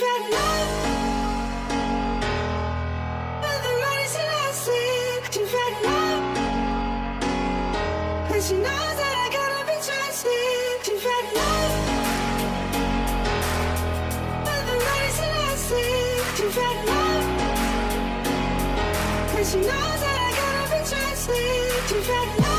had love, but the money's elastic. You've had love, but she knows that I gotta be trusted. You've had love, but the money's elastic. You've had love, but she knows that I gotta be trusted. You've had love.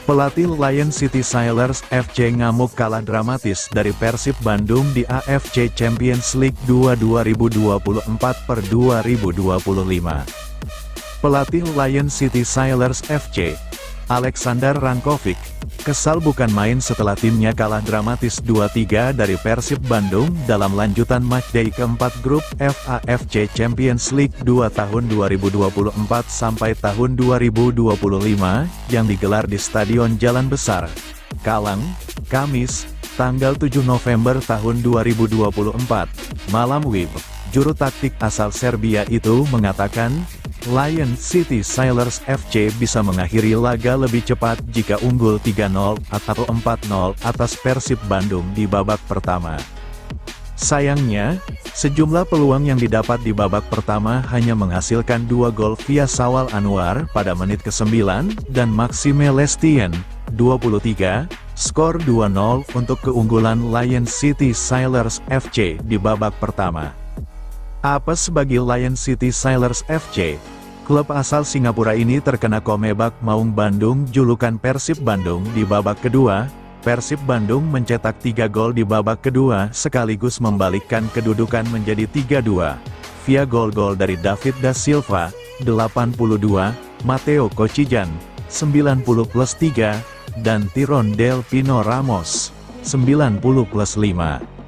Pelatih Lion City Sailors FC ngamuk kalah dramatis dari Persib Bandung di AFC Champions League 2 2024/2025. Pelatih Lion City Sailors FC, Alexander Rankovic, kesal bukan main setelah timnya kalah dramatis 2-3 dari Persib Bandung dalam lanjutan matchday keempat grup AFC Champions League 2 tahun 2024 sampai tahun 2025 yang digelar di Stadion Jalan Besar, Kalang, Kamis, tanggal 7 November tahun 2024. Malam WIB, juru taktik asal Serbia itu mengatakan, Lion City Sailors FC bisa mengakhiri laga lebih cepat jika unggul 3-0 atau 4-0 atas Persib Bandung di babak pertama. Sayangnya, sejumlah peluang yang didapat di babak pertama hanya menghasilkan 2 gol via Sawal Anwar pada menit ke-9 dan Maxime Lestien, 23, skor 2-0 untuk keunggulan Lion City Sailors FC di babak pertama. Apes bagi Lion City Sailors FC. Klub asal Singapura ini terkena komebak Maung Bandung julukan Persib Bandung di babak kedua. Persib Bandung mencetak 3 gol di babak kedua sekaligus membalikkan kedudukan menjadi 3-2. Via gol-gol dari David da Silva, 82, Matteo Kocijan, 90+3, dan Tyrone Del Pino Ramos, 90+5.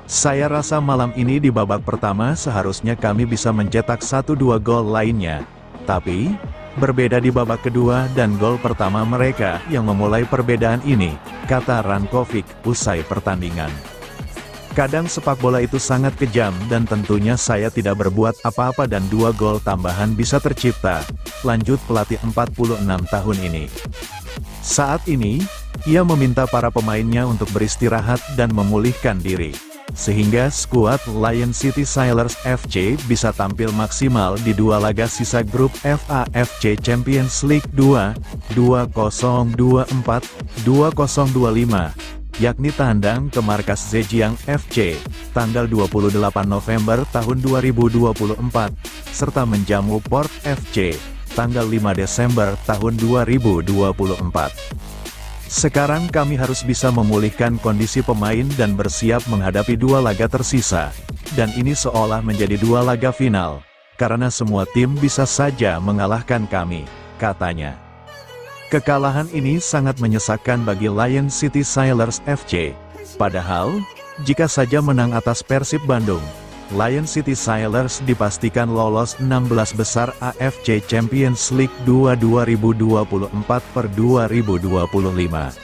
Saya rasa malam ini di babak pertama seharusnya kami bisa mencetak 1-2 gol lainnya. Tapi, berbeda di babak kedua dan gol pertama mereka yang memulai perbedaan ini, kata Rankovic usai pertandingan. Kadang sepak bola itu sangat kejam dan tentunya saya tidak berbuat apa-apa dan 2 gol tambahan bisa tercipta, lanjut pelatih 46 tahun ini. Saat ini, ia meminta para pemainnya untuk beristirahat dan memulihkan diri, sehingga skuad Lion City Sailors FC bisa tampil maksimal di 2 laga sisa grup AFC Champions League 2, 2024-2025, yakni tandang ke markas Zhejiang FC, tanggal 28 November tahun 2024, serta menjamu Port FC, tanggal 5 Desember tahun 2024. Sekarang kami harus bisa memulihkan kondisi pemain dan bersiap menghadapi 2 laga tersisa. Dan ini seolah menjadi 2 laga final, karena semua tim bisa saja mengalahkan kami, katanya. Kekalahan ini sangat menyesakkan bagi Lion City Sailors FC. Padahal, jika saja menang atas Persib Bandung, Lion City Sailors dipastikan lolos 16 besar AFC Champions League 2 2024/2025.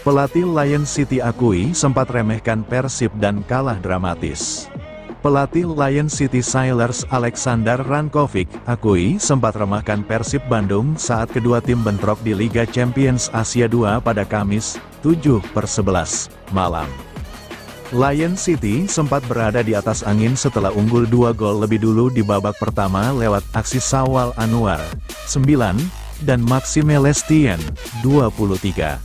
Pelatih Lion City akui sempat remehkan Persib dan kalah dramatis. Pelatih Lion City Sailors Alexander Rankovic akui sempat remahkan Persib Bandung saat kedua tim bentrok di Liga Champions Asia 2 pada Kamis, 7/11, malam. Lion City sempat berada di atas angin setelah unggul 2 gol lebih dulu di babak pertama lewat aksi Sawal Anwar, 9, dan Maxime Lestien, 23.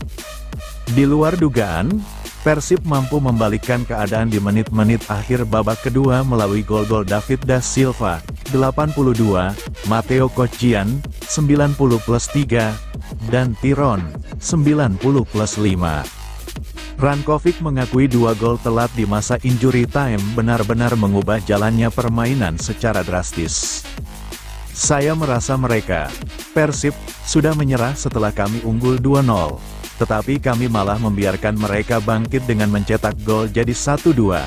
Di luar dugaan, Persib mampu membalikkan keadaan di menit-menit akhir babak kedua melalui gol-gol David da Silva, 82, Matteo Kocijan, 90+3, dan Tyrone, 90+5. Rankovic mengakui 2 gol telat di masa injury time benar-benar mengubah jalannya permainan secara drastis. Saya merasa mereka, Persib, sudah menyerah setelah kami unggul 2-0. Tetapi kami malah membiarkan mereka bangkit dengan mencetak gol jadi 1-2.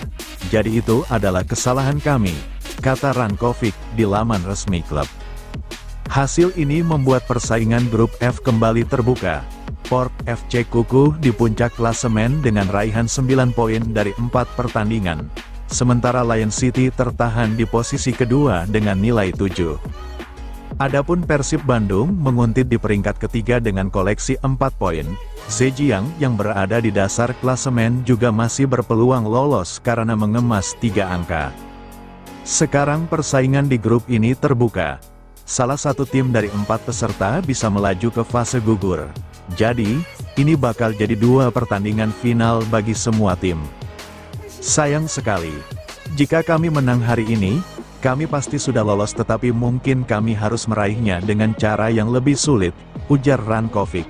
Jadi itu adalah kesalahan kami, kata Rankovic di laman resmi klub. Hasil ini membuat persaingan grup F kembali terbuka. Port FC kukuh di puncak klasemen dengan raihan 9 poin dari 4 pertandingan. Sementara Lion City tertahan di posisi kedua dengan nilai 7. Adapun Persib Bandung menguntit di peringkat ketiga dengan koleksi 4 poin. Zhejiang yang berada di dasar klasemen juga masih berpeluang lolos karena mengemas 3 angka. Sekarang persaingan di grup ini terbuka. Salah satu tim dari 4 peserta bisa melaju ke fase gugur. Jadi, ini bakal jadi 2 pertandingan final bagi semua tim. Sayang sekali, jika kami menang hari ini, kami pasti sudah lolos, tetapi mungkin kami harus meraihnya dengan cara yang lebih sulit, ujar Rankovic.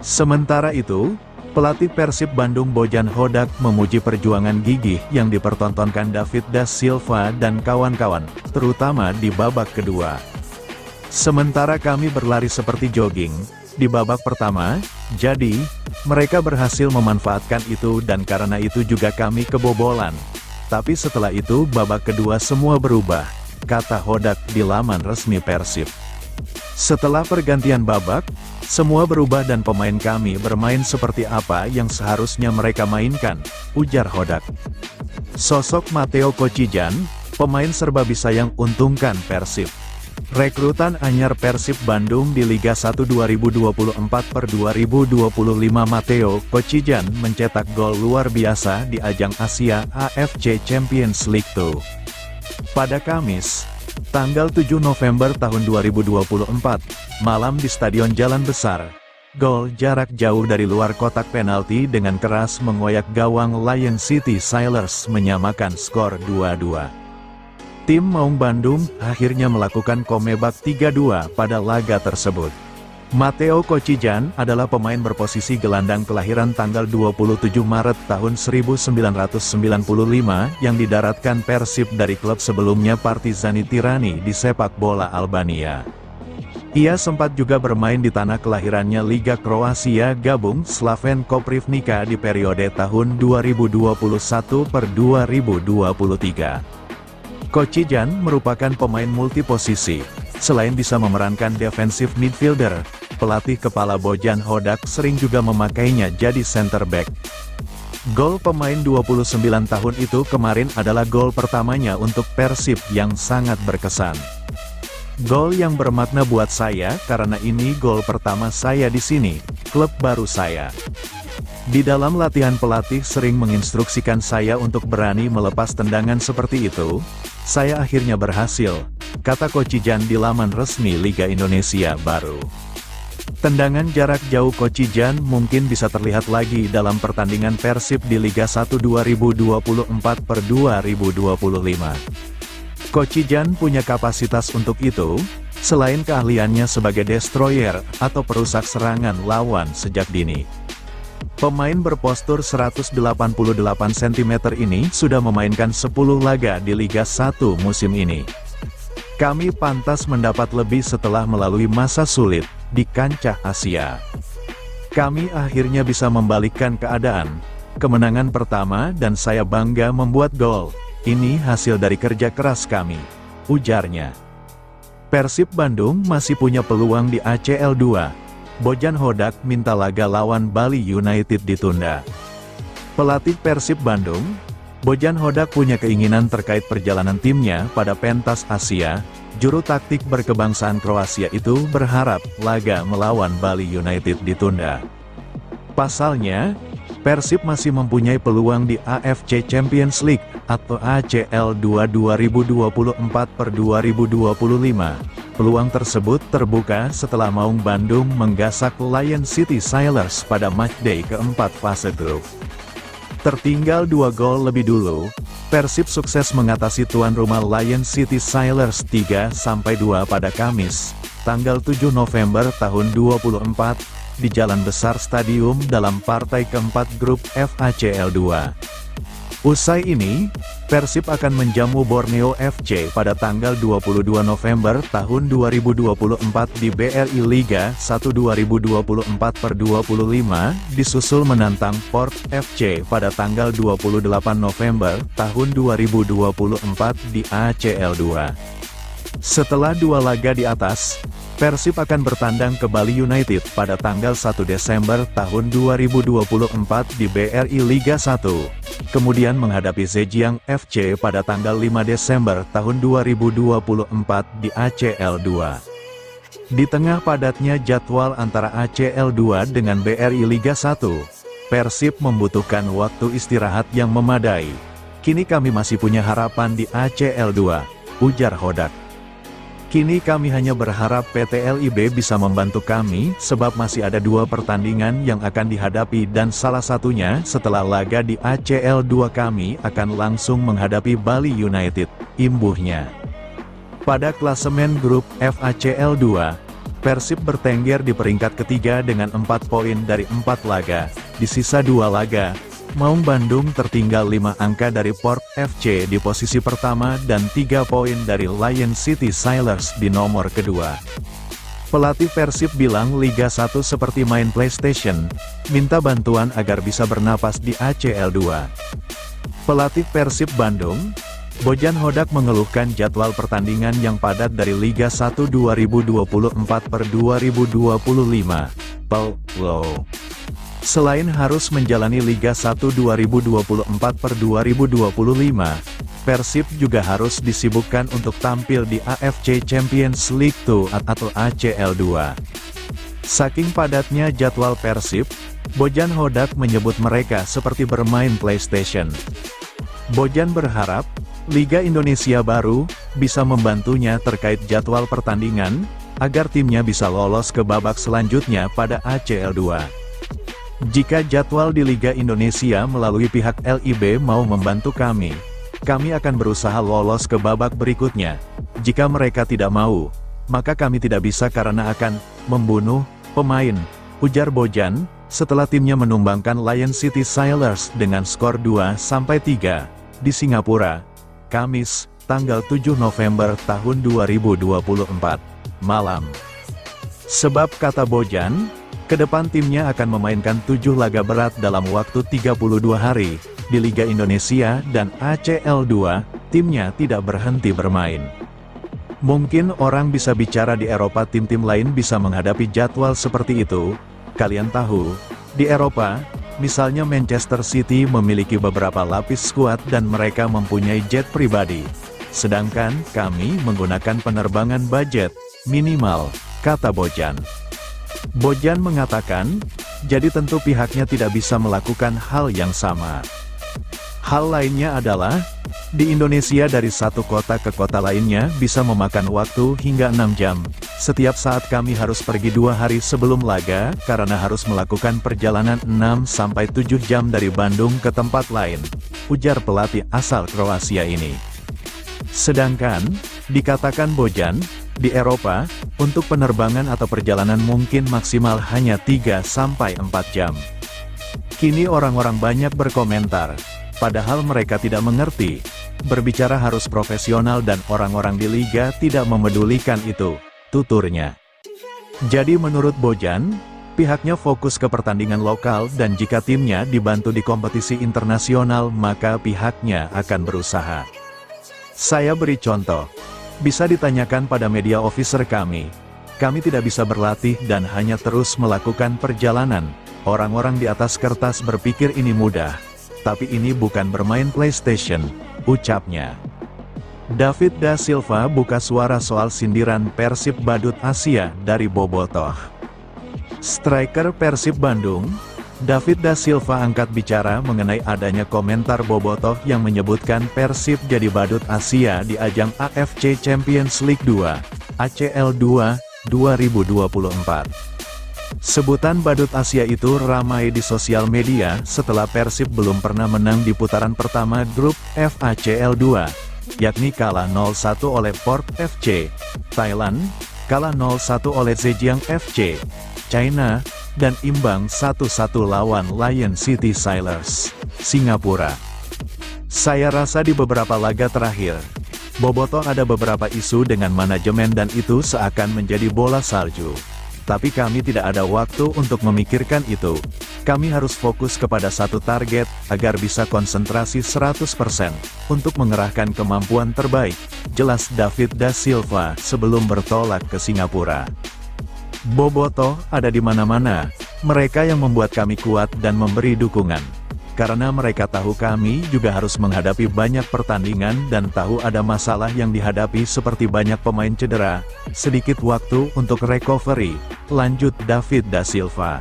Sementara itu, pelatih Persib Bandung Bojan Hodak memuji perjuangan gigih yang dipertontonkan David Da Silva dan kawan-kawan, terutama di babak kedua. Sementara kami berlari seperti jogging di babak pertama, jadi mereka berhasil memanfaatkan itu dan karena itu juga kami kebobolan. Tapi setelah itu babak kedua semua berubah, kata Hodak di laman resmi Persib. Setelah pergantian babak, semua berubah dan pemain kami bermain seperti apa yang seharusnya mereka mainkan, ujar Hodak. Sosok Matteo Kocijan, pemain serba bisa yang untungkan Persib. Rekrutan anyar Persib Bandung di Liga 1 2024/2025 Matteo Kocijan mencetak gol luar biasa di ajang Asia AFC Champions League 2. Pada Kamis, tanggal 7 November tahun 2024, malam di Stadion Jalan Besar, gol jarak jauh dari luar kotak penalti dengan keras mengoyak gawang Lion City Sailors menyamakan skor 2-2. Tim Maung Bandung akhirnya melakukan comeback 3-2 pada laga tersebut. Matteo Kocijan adalah pemain berposisi gelandang kelahiran tanggal 27 Maret tahun 1995 yang didaratkan Persib dari klub sebelumnya Partizani Tirani di sepak bola Albania. Ia sempat juga bermain di tanah kelahirannya Liga Kroasia gabung Slaven Koprivnica di periode tahun 2021/2023. Kocijan merupakan pemain multiposisi. Selain bisa memerankan defensive midfielder, pelatih kepala Bojan Hodak sering juga memakainya jadi center back. Gol pemain 29 tahun itu kemarin adalah gol pertamanya untuk Persib yang sangat berkesan. Gol yang bermakna buat saya karena ini gol pertama saya di sini, klub baru saya. Di dalam latihan pelatih sering menginstruksikan saya untuk berani melepas tendangan seperti itu. Saya akhirnya berhasil, kata Kocijan di laman resmi Liga Indonesia baru. Tendangan jarak jauh Kocijan mungkin bisa terlihat lagi dalam pertandingan Persib di Liga 1 2024/2025. Kocijan punya kapasitas untuk itu, selain keahliannya sebagai destroyer atau perusak serangan lawan sejak dini. Pemain berpostur 188 cm ini sudah memainkan 10 laga di Liga 1 musim ini. Kami pantas mendapat lebih setelah melalui masa sulit di kancah Asia. Kami akhirnya bisa membalikkan keadaan. Kemenangan pertama dan saya bangga membuat gol. Ini hasil dari kerja keras kami, ujarnya. Persib Bandung masih punya peluang di ACL 2. Bojan Hodak minta laga lawan Bali United ditunda. Pelatih Persib Bandung, Bojan Hodak punya keinginan terkait perjalanan timnya pada pentas Asia. Juru taktik berkebangsaan Kroasia itu berharap laga melawan Bali United ditunda. Pasalnya, Persib masih mempunyai peluang di AFC Champions League atau ACL 2 2024/2025. Peluang tersebut terbuka setelah Maung Bandung menggasak Lion City Sailors pada matchday keempat fase grup. Tertinggal 2 gol lebih dulu, Persib sukses mengatasi tuan rumah Lion City Sailors 3-2 pada Kamis, tanggal 7 November tahun 2024, di Jalan Besar Stadium dalam partai keempat grup FACL 2. Usai ini, Persib akan menjamu Borneo FC pada tanggal 22 November tahun 2024 di BRI Liga 1 2024/2025, disusul menantang Port FC pada tanggal 28 November tahun 2024 di ACL 2. Setelah 2 laga di atas, Persib akan bertandang ke Bali United pada tanggal 1 Desember tahun 2024 di BRI Liga 1. Kemudian menghadapi Zhejiang FC pada tanggal 5 Desember tahun 2024 di ACL 2. Di tengah padatnya jadwal antara ACL 2 dengan BRI Liga 1, Persib membutuhkan waktu istirahat yang memadai. Kini kami masih punya harapan di ACL 2, ujar Hodak. Kini kami hanya berharap PT LIB bisa membantu kami, sebab masih ada 2 pertandingan yang akan dihadapi dan salah satunya setelah laga di ACL 2 kami akan langsung menghadapi Bali United, imbuhnya. Pada klasemen grup F ACL 2, Persib bertengger di peringkat ketiga dengan 4 poin dari 4 laga. Di sisa 2 laga, Maung Bandung tertinggal 5 angka dari Port FC di posisi pertama dan 3 poin dari Lion City Sailors di nomor kedua. Pelatih Persib bilang Liga 1 seperti main PlayStation, minta bantuan agar bisa bernapas di ACL 2. Pelatih Persib Bandung, Bojan Hodak mengeluhkan jadwal pertandingan yang padat dari Liga 1 2024/2025. Selain harus menjalani Liga 1 2024/2025, Persib juga harus disibukkan untuk tampil di AFC Champions League 2 atau ACL 2. Saking padatnya jadwal Persib, Bojan Hodak menyebut mereka seperti bermain PlayStation. Bojan berharap, Liga Indonesia baru bisa membantunya terkait jadwal pertandingan, agar timnya bisa lolos ke babak selanjutnya pada ACL 2. Jika jadwal di Liga Indonesia melalui pihak LIB mau membantu kami akan berusaha lolos ke babak berikutnya. Jika mereka tidak mau, maka kami tidak bisa karena akan membunuh pemain, ujar Bojan, setelah timnya menumbangkan Lion City Sailors dengan skor 2-3 di Singapura, Kamis, tanggal 7 November tahun 2024, malam. Sebab kata Bojan, ke depan timnya akan memainkan 7 laga berat dalam waktu 32 hari, di Liga Indonesia dan ACL 2, timnya tidak berhenti bermain. Mungkin orang bisa bicara di Eropa tim-tim lain bisa menghadapi jadwal seperti itu. Kalian tahu, di Eropa, misalnya Manchester City memiliki beberapa lapis skuad dan mereka mempunyai jet pribadi. Sedangkan kami menggunakan penerbangan budget, minimal, kata Bojan. Bojan mengatakan, jadi tentu pihaknya tidak bisa melakukan hal yang sama. Hal lainnya adalah, di Indonesia dari satu kota ke kota lainnya bisa memakan waktu hingga 6 jam. Setiap saat kami harus pergi 2 hari sebelum laga, karena harus melakukan perjalanan 6-7 jam dari Bandung ke tempat lain, ujar pelatih asal Kroasia ini. Sedangkan, dikatakan Bojan, di Eropa, untuk penerbangan atau perjalanan mungkin maksimal hanya 3-4 jam. Kini orang-orang banyak berkomentar, padahal mereka tidak mengerti. Berbicara harus profesional dan orang-orang di liga tidak memedulikan itu, tuturnya. Jadi menurut Bojan, pihaknya fokus ke pertandingan lokal dan jika timnya dibantu di kompetisi internasional maka pihaknya akan berusaha. Saya beri contoh. Bisa ditanyakan pada media officer kami. Kami tidak bisa berlatih dan hanya terus melakukan perjalanan. Orang-orang di atas kertas berpikir ini mudah. Tapi ini bukan bermain PlayStation, ucapnya. David Da Silva buka suara soal sindiran Persib badut Asia dari Bobotoh. Striker Persib Bandung, David Da Silva angkat bicara mengenai adanya komentar Bobotoh yang menyebutkan Persib jadi badut Asia di ajang AFC Champions League 2, ACL 2, 2024. Sebutan badut Asia itu ramai di sosial media setelah Persib belum pernah menang di putaran pertama grup F ACL 2, yakni kalah 0-1 oleh Port FC, Thailand, kalah 0-1 oleh Zhejiang FC, China, dan imbang 1-1 lawan Lion City Sailors, Singapura. Saya rasa di beberapa laga terakhir, Bobotoh ada beberapa isu dengan manajemen dan itu seakan menjadi bola salju. Tapi kami tidak ada waktu untuk memikirkan itu. Kami harus fokus kepada satu target, agar bisa konsentrasi 100%, untuk mengerahkan kemampuan terbaik, jelas David da Silva sebelum bertolak ke Singapura. Bobotoh ada di mana-mana, mereka yang membuat kami kuat dan memberi dukungan. Karena mereka tahu kami juga harus menghadapi banyak pertandingan dan tahu ada masalah yang dihadapi seperti banyak pemain cedera, sedikit waktu untuk recovery, lanjut David da Silva.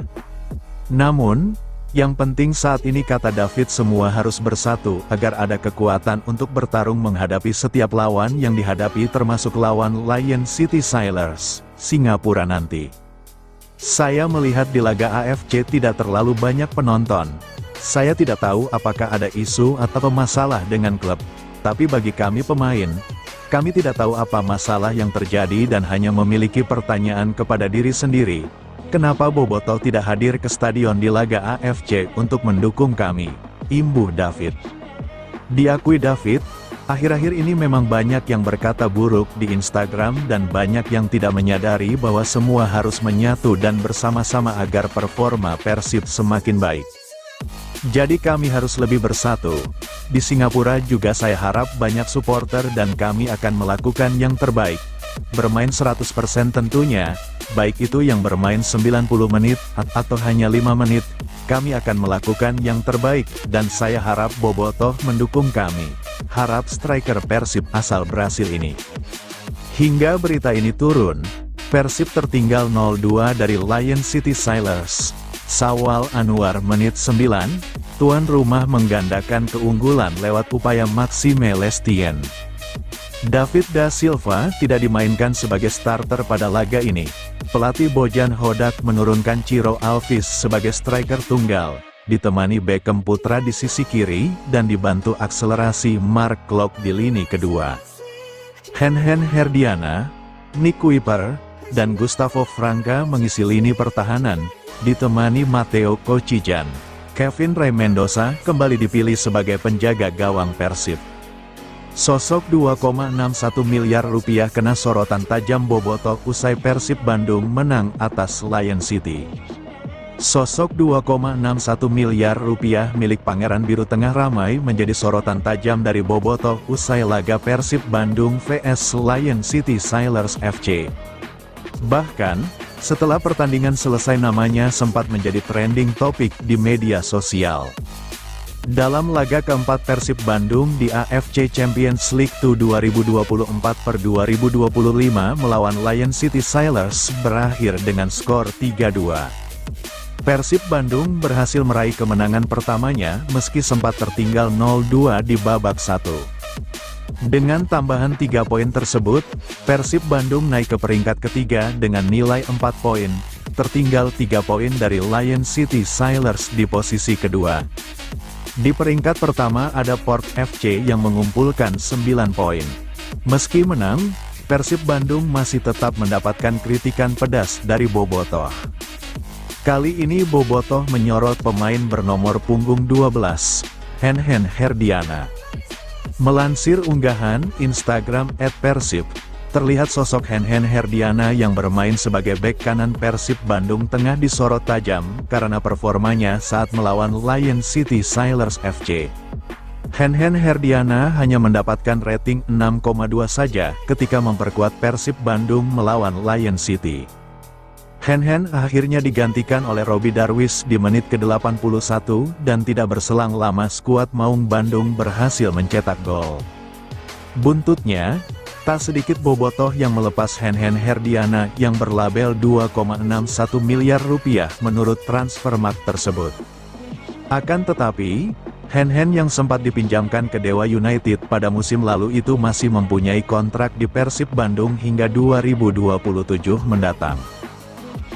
Namun, yang penting saat ini kata David semua harus bersatu agar ada kekuatan untuk bertarung menghadapi setiap lawan yang dihadapi termasuk lawan Lion City Sailors, Singapura nanti. Saya melihat di laga AFC tidak terlalu banyak penonton. Saya tidak tahu apakah ada isu atau masalah dengan klub, tapi bagi kami pemain, kami tidak tahu apa masalah yang terjadi dan hanya memiliki pertanyaan kepada diri sendiri. Kenapa Bobotoh tidak hadir ke stadion di laga AFC untuk mendukung kami? Imbuh David. Diakui David, akhir-akhir ini memang banyak yang berkata buruk di Instagram dan banyak yang tidak menyadari bahwa semua harus menyatu dan bersama-sama agar performa Persib semakin baik. Jadi kami harus lebih bersatu. Di Singapura juga saya harap banyak supporter dan kami akan melakukan yang terbaik. Bermain 100% tentunya, baik itu yang bermain 90 menit, atau hanya 5 menit, kami akan melakukan yang terbaik, dan saya harap Bobotoh mendukung kami. Harap striker Persib asal Brasil ini. Hingga berita ini turun, Persib tertinggal 0-2 dari Lion City Sailors. Sawal Anwar menit 9, tuan rumah menggandakan keunggulan lewat upaya Maxime Lestien. David da Silva tidak dimainkan sebagai starter pada laga ini. Pelatih Bojan Hodak menurunkan Ciro Alves sebagai striker tunggal, ditemani Beckham Putra di sisi kiri, dan dibantu akselerasi Mark Klok di lini kedua. Hen-Hen Herdiana, Nick Kuiper, dan Gustavo Franca mengisi lini pertahanan, ditemani Matteo Kocijan. Kevin Ray Mendoza kembali dipilih sebagai penjaga gawang Persib. Sosok 2,61 miliar rupiah kena sorotan tajam Bobotoh usai Persib Bandung menang atas Lion City. Sosok 2,61 miliar rupiah milik Pangeran Biru Tengah ramai menjadi sorotan tajam dari Bobotoh usai laga Persib Bandung vs Lion City Sailors FC. Bahkan, setelah pertandingan selesai namanya sempat menjadi trending topik di media sosial. Dalam laga keempat Persib Bandung di AFC Champions League 2024/2025 melawan Lion City Sailors berakhir dengan skor 3-2. Persib Bandung berhasil meraih kemenangan pertamanya meski sempat tertinggal 0-2 di babak 1. Dengan tambahan 3 poin tersebut, Persib Bandung naik ke peringkat ketiga dengan nilai 4 poin, tertinggal 3 poin dari Lion City Sailors di posisi kedua. Di peringkat pertama ada Port FC yang mengumpulkan 9 poin. Meski menang, Persib Bandung masih tetap mendapatkan kritikan pedas dari Bobotoh. Kali ini Bobotoh menyorot pemain bernomor punggung 12, Hen-Hen Herdiana. Melansir unggahan Instagram @persib, terlihat sosok Hen-Hen Herdiana yang bermain sebagai bek kanan Persib Bandung tengah disorot tajam karena performanya saat melawan Lion City Sailors FC. Hen-Hen Herdiana hanya mendapatkan rating 6,2 saja ketika memperkuat Persib Bandung melawan Lion City. Hen-Hen akhirnya digantikan oleh Robbie Darwish di menit ke-81 dan tidak berselang lama skuad Maung Bandung berhasil mencetak gol. Buntutnya, tak sedikit Bobotoh yang melepas Hen-Hen Herdiana yang berlabel 2,61 miliar rupiah menurut Transfermarkt tersebut. Akan tetapi, Hen-Hen yang sempat dipinjamkan ke Dewa United pada musim lalu itu masih mempunyai kontrak di Persib Bandung hingga 2027 mendatang.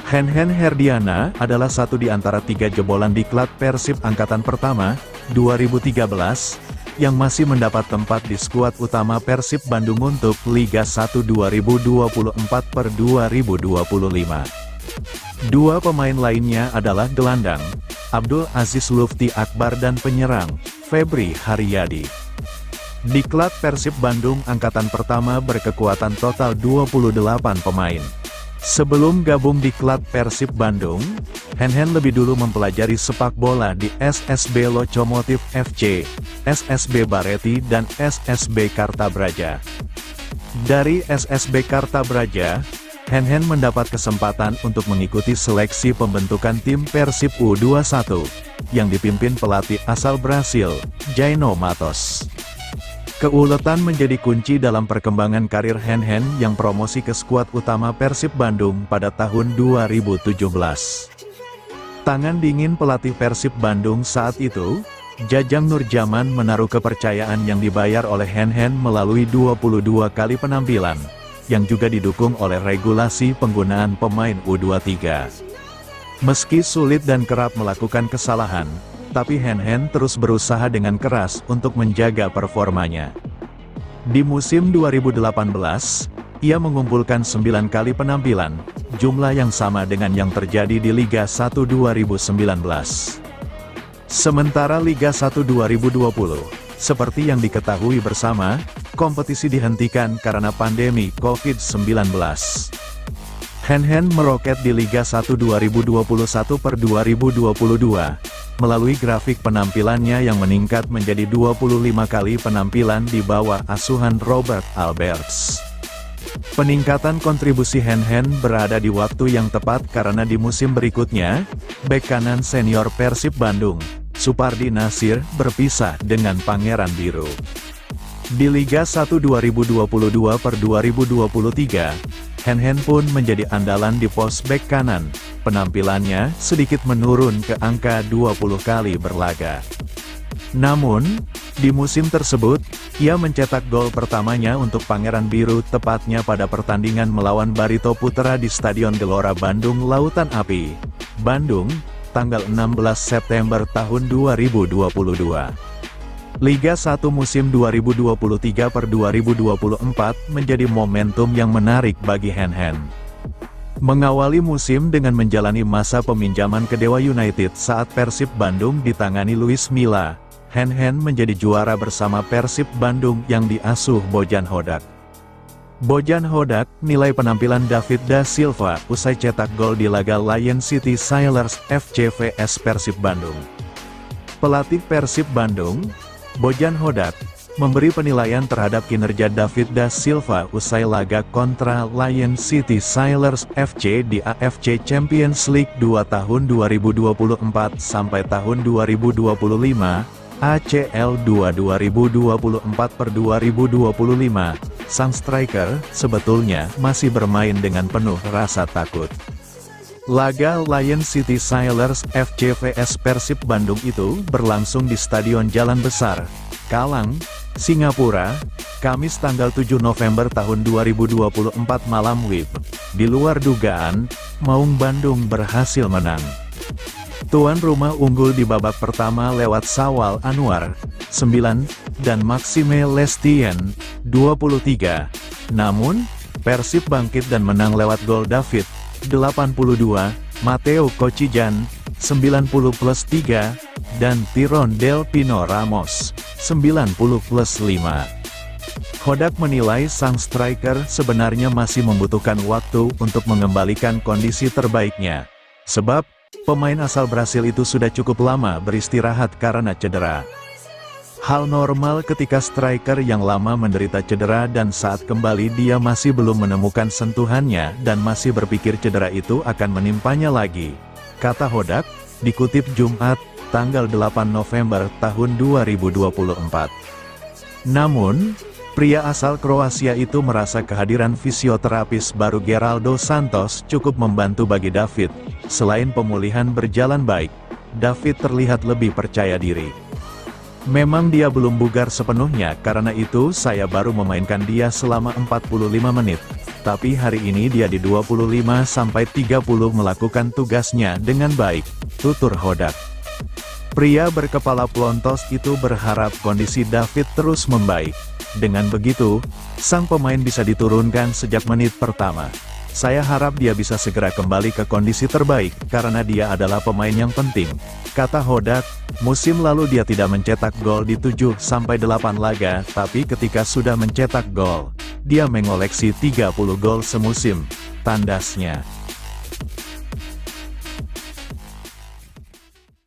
Hen-Hen Herdiana adalah satu di antara 3 jebolan diklat Persib Angkatan Pertama, 2013, yang masih mendapat tempat di skuad utama Persib Bandung untuk Liga 1 2024/2025. Dua pemain lainnya adalah gelandang, Abdul Aziz Lufti Akbar dan penyerang, Febri Haryadi. Diklat Persib Bandung Angkatan Pertama berkekuatan total 28 pemain. Sebelum gabung di klub Persib Bandung, Hen lebih dulu mempelajari sepak bola di SSB Lokomotif FC, SSB Bareti dan SSB Kartabraja. Dari SSB Kartabraja, Hen mendapat kesempatan untuk mengikuti seleksi pembentukan tim Persib U21, yang dipimpin pelatih asal Brasil, Jaino Matos. Keuletan menjadi kunci dalam perkembangan karir Hen yang promosi ke skuad utama Persib Bandung pada tahun 2017. Tangan dingin pelatih Persib Bandung saat itu, Jajang Nurjaman menaruh kepercayaan yang dibayar oleh Hen melalui 22 kali penampilan, yang juga didukung oleh regulasi penggunaan pemain U23. Meski sulit dan kerap melakukan kesalahan, tapi Hen terus berusaha dengan keras untuk menjaga performanya. Di musim 2018, ia mengumpulkan 9 kali penampilan, jumlah yang sama dengan yang terjadi di Liga 1 2019. Sementara Liga 1 2020, seperti yang diketahui bersama, kompetisi dihentikan karena pandemi COVID-19. Hen meroket di Liga 1 2021 per 2022, melalui grafik penampilannya yang meningkat menjadi 25 kali penampilan di bawah asuhan Robert Alberts. Peningkatan kontribusi Hen berada di waktu yang tepat karena di musim berikutnya, bek kanan senior Persib Bandung, Supardi Nasir, berpisah dengan Pangeran Biru. Di Liga 1 2022 per 2023, Hen pun menjadi andalan di pos bek kanan, penampilannya sedikit menurun ke angka 20 kali berlaga. Namun, di musim tersebut, ia mencetak gol pertamanya untuk Pangeran Biru tepatnya pada pertandingan melawan Barito Putra di Stadion Gelora Bandung Lautan Api, Bandung, tanggal 16 September tahun 2022. Liga 1 musim 2023 per 2024 menjadi momentum yang menarik bagi Hen. Mengawali musim dengan menjalani masa peminjaman ke Dewa United saat Persib Bandung ditangani Luis Milla, Hen menjadi juara bersama Persib Bandung yang diasuh Bojan Hodak. Bojan Hodak nilai penampilan David da Silva usai cetak gol di laga Lion City Sailors FC vs Persib Bandung. Pelatih Persib Bandung, Bojan Hodak, memberi penilaian terhadap kinerja David da Silva usai laga kontra Lion City Sailors FC di AFC Champions League 2 tahun 2024 sampai tahun 2025, ACL 2 2024 per 2025, sang striker sebetulnya masih bermain dengan penuh rasa takut. Laga Lion City Sailors FC vs Persib Bandung itu berlangsung di Stadion Jalan Besar, Kalang, Singapura, Kamis tanggal 7 November tahun 2024 malam WIB. Di luar dugaan, Maung Bandung berhasil menang. Tuan rumah unggul di babak pertama lewat Sawal Anwar, 9, dan Maxime Lestien, 23. Namun, Persib bangkit dan menang lewat gol David, 82, Mateo Kocijan, 90+3, dan Tiron Del Pino Ramos, 90+5. Hodak menilai sang striker sebenarnya masih membutuhkan waktu untuk mengembalikan kondisi terbaiknya. Sebab, pemain asal Brasil itu sudah cukup lama beristirahat karena cedera. Hal normal ketika striker yang lama menderita cedera dan saat kembali dia masih belum menemukan sentuhannya dan masih berpikir cedera itu akan menimpanya lagi, kata Hodak, dikutip Jumat, tanggal 8 November tahun 2024. Namun, pria asal Kroasia itu merasa kehadiran fisioterapis baru Geraldo Santos cukup membantu bagi David. Selain pemulihan berjalan baik, David terlihat lebih percaya diri. Memang dia belum bugar sepenuhnya, karena itu saya baru memainkan dia selama 45 menit. Tapi hari ini dia di 25-30 melakukan tugasnya dengan baik, tutur Hodak. Pria berkepala plontos itu berharap kondisi David terus membaik. Dengan begitu, sang pemain bisa diturunkan sejak menit pertama. Saya harap dia bisa segera kembali ke kondisi terbaik, karena dia adalah pemain yang penting, kata Hodak. Musim lalu dia tidak mencetak gol di 7-8 laga, tapi ketika sudah mencetak gol, dia mengoleksi 30 gol semusim, tandasnya.